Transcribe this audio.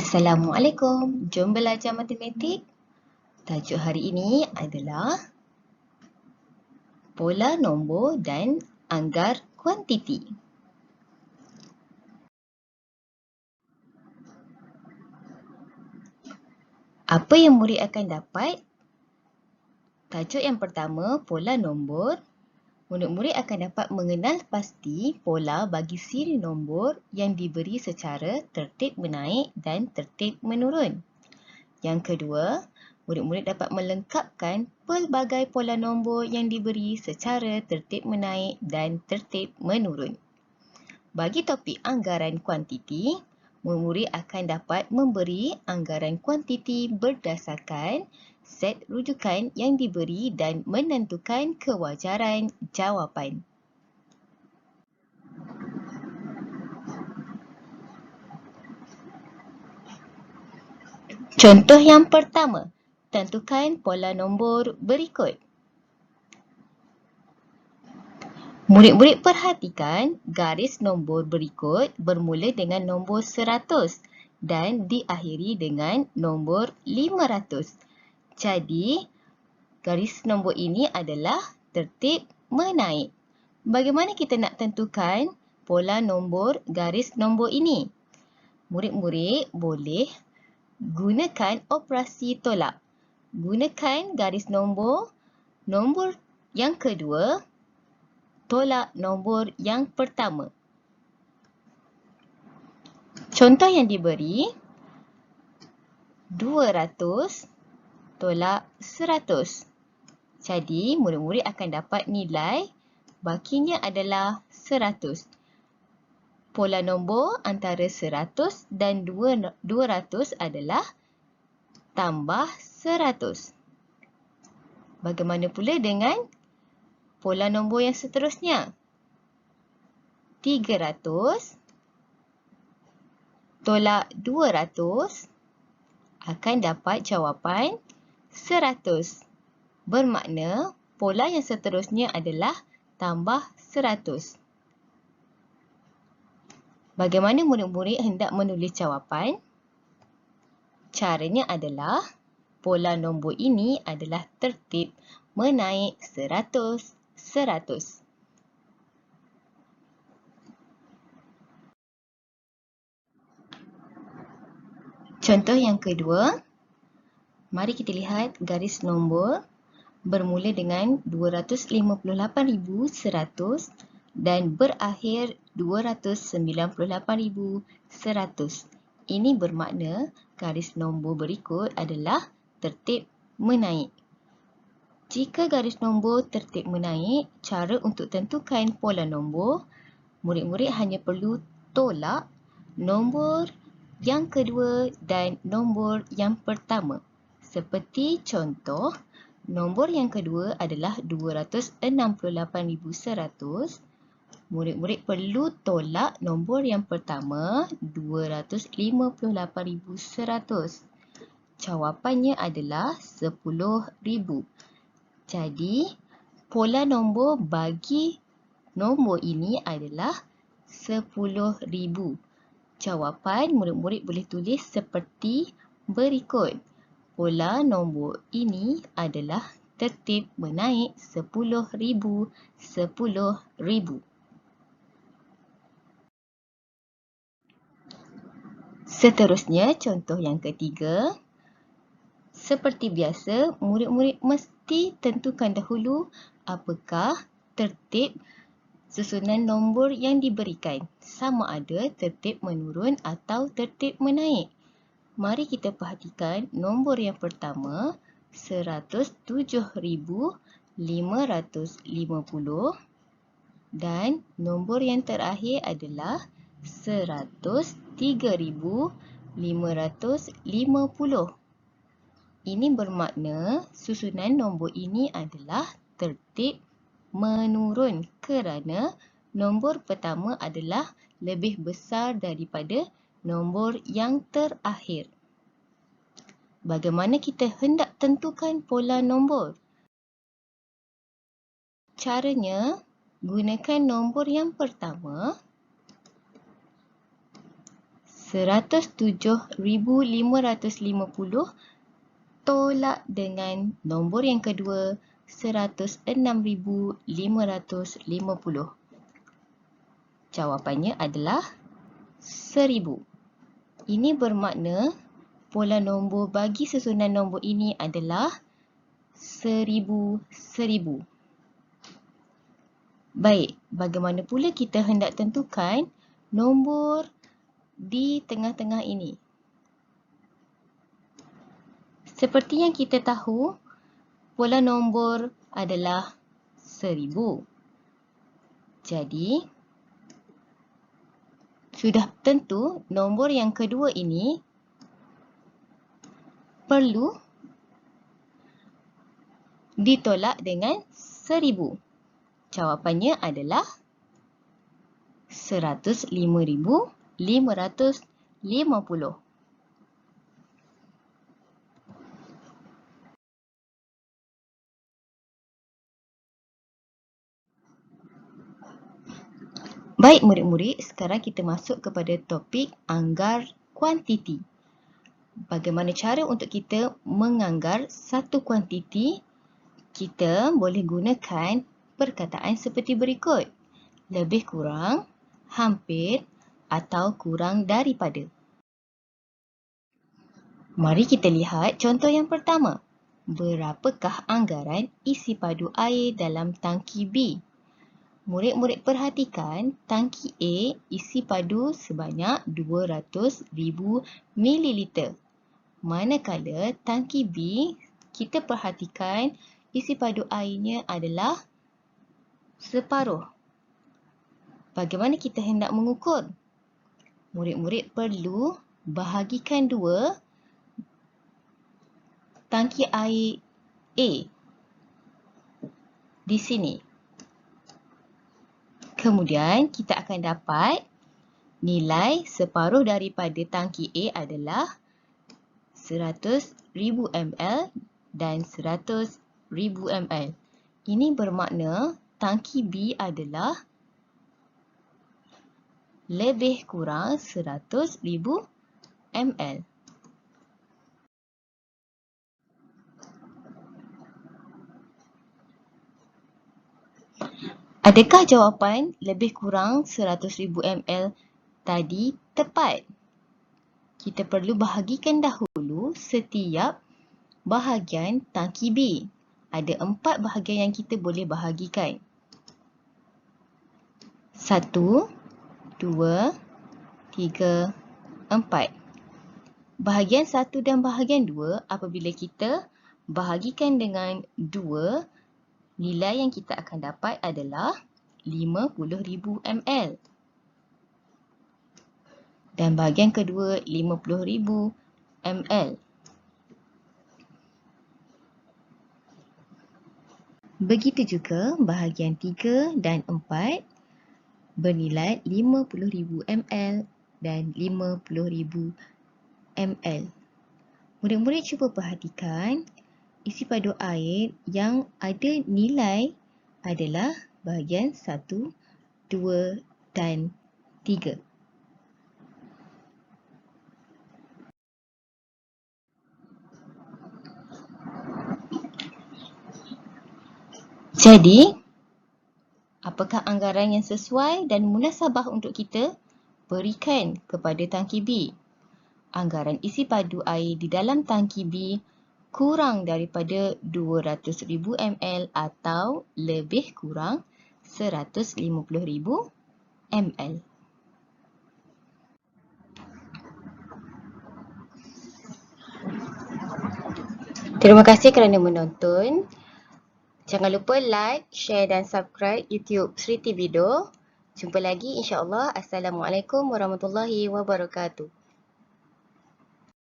Assalamualaikum. Jom belajar matematik. Tajuk hari ini adalah pola nombor dan anggar kuantiti. Apa yang murid akan dapat? Tajuk yang pertama, pola nombor. Murid-murid akan dapat mengenal pasti pola bagi siri nombor yang diberi secara tertib menaik dan tertib menurun. Yang kedua, murid-murid dapat melengkapkan pelbagai pola nombor yang diberi secara tertib menaik dan tertib menurun. Bagi topik anggaran kuantiti, murid-murid akan dapat memberi anggaran kuantiti berdasarkan set rujukan yang diberi dan menentukan kewajaran jawapan. Contoh yang pertama, tentukan pola nombor berikut. Murid-murid perhatikan garis nombor berikut bermula dengan nombor 100 dan diakhiri dengan nombor 500. Jadi, garis nombor ini adalah tertib menaik. Bagaimana kita nak tentukan pola nombor garis nombor ini? Murid-murid boleh gunakan operasi tolak. Gunakan garis nombor yang kedua, tolak nombor yang pertama. Contoh yang diberi, 200 tolak 100. Jadi, murid-murid akan dapat nilai bakinya adalah 100. Pola nombor antara 100 dan 200 adalah tambah 100. Bagaimana pula dengan pola nombor yang seterusnya? 300 tolak 200 akan dapat jawapan 100. Bermakna pola yang seterusnya adalah tambah 100. Bagaimana murid-murid hendak menulis jawapan? Caranya adalah pola nombor ini adalah tertib menaik 100, 100. Contoh yang kedua, mari kita lihat garis nombor bermula dengan 258,100 dan berakhir 298,100. Ini bermakna garis nombor berikut adalah tertib menaik. Jika garis nombor tertib menaik, cara untuk tentukan pola nombor, murid-murid hanya perlu tolak nombor yang kedua dan nombor yang pertama. Seperti contoh, nombor yang kedua adalah 268,100. Murid-murid perlu tolak nombor yang pertama, 258,100. Jawapannya adalah 10,000. Jadi, pola nombor bagi nombor ini adalah 10,000. Jawapan murid-murid boleh tulis seperti berikut. Pola nombor ini adalah tertib menaik 10,000, 10,000. Seterusnya, contoh yang ketiga. Seperti biasa, murid-murid mesti tentukan dahulu apakah tertib susunan nombor yang diberikan. Sama ada tertib menurun atau tertib menaik. Mari kita perhatikan nombor yang pertama, 107,550 dan nombor yang terakhir adalah 103,550. Ini bermakna susunan nombor ini adalah tertib menurun kerana nombor pertama adalah lebih besar daripada nombor yang terakhir. Bagaimana kita hendak tentukan pola nombor? Caranya, gunakan nombor yang pertama, 107,550 tolak dengan nombor yang kedua 106,550. Jawapannya adalah 1000. Ini bermakna pola nombor bagi susunan nombor ini adalah 1000. Baik, bagaimana pula kita hendak tentukan nombor di tengah-tengah ini? Seperti yang kita tahu, pola nombor adalah 1000. Jadi, sudah tentu nombor yang kedua ini perlu ditolak dengan 1000. Jawapannya adalah 105,550. Baik murid-murid, sekarang kita masuk kepada topik anggar kuantiti. Bagaimana cara untuk kita menganggar satu kuantiti? Kita boleh gunakan perkataan seperti berikut. Lebih kurang, hampir atau kurang daripada. Mari kita lihat contoh yang pertama. Berapakah anggaran isi padu air dalam tangki B? Murid-murid perhatikan, tangki A isi padu sebanyak 200,000 ml. Manakala tangki B, kita perhatikan isi padu airnya adalah separuh. Bagaimana kita hendak mengukur? Murid-murid perlu bahagikan 2 tangki air A di sini. Kemudian kita akan dapat nilai separuh daripada tangki A adalah 100,000 ml dan 100,000 ml. Ini bermakna tangki B adalah lebih kurang 100,000 ml. Adakah jawapan lebih kurang 100,000 ml tadi tepat? Kita perlu bahagikan dahulu setiap bahagian tangki B. Ada 4 bahagian yang kita boleh bahagikan. 1, 2, 3, 4. Bahagian 1 dan bahagian 2 apabila kita bahagikan dengan 2, nilai yang kita akan dapat adalah 50,000 ml. Dan bahagian kedua 50,000 ml. Begitu juga bahagian 3 dan 4 bernilai 50,000 ml dan 50,000 ml. Murid-murid cuba perhatikan isi padu air yang ada nilai adalah bahagian 1, 2 dan 3. Jadi, apakah anggaran yang sesuai dan munasabah untuk kita berikan kepada tangki B? Anggaran isi padu air di dalam tangki B kurang daripada 200,000 ml atau lebih kurang 150,000 ml. Terima kasih kerana menonton. Jangan lupa like, share dan subscribe YouTube Sri Tivido. Jumpa lagi insya-Allah. Assalamualaikum warahmatullahi wabarakatuh.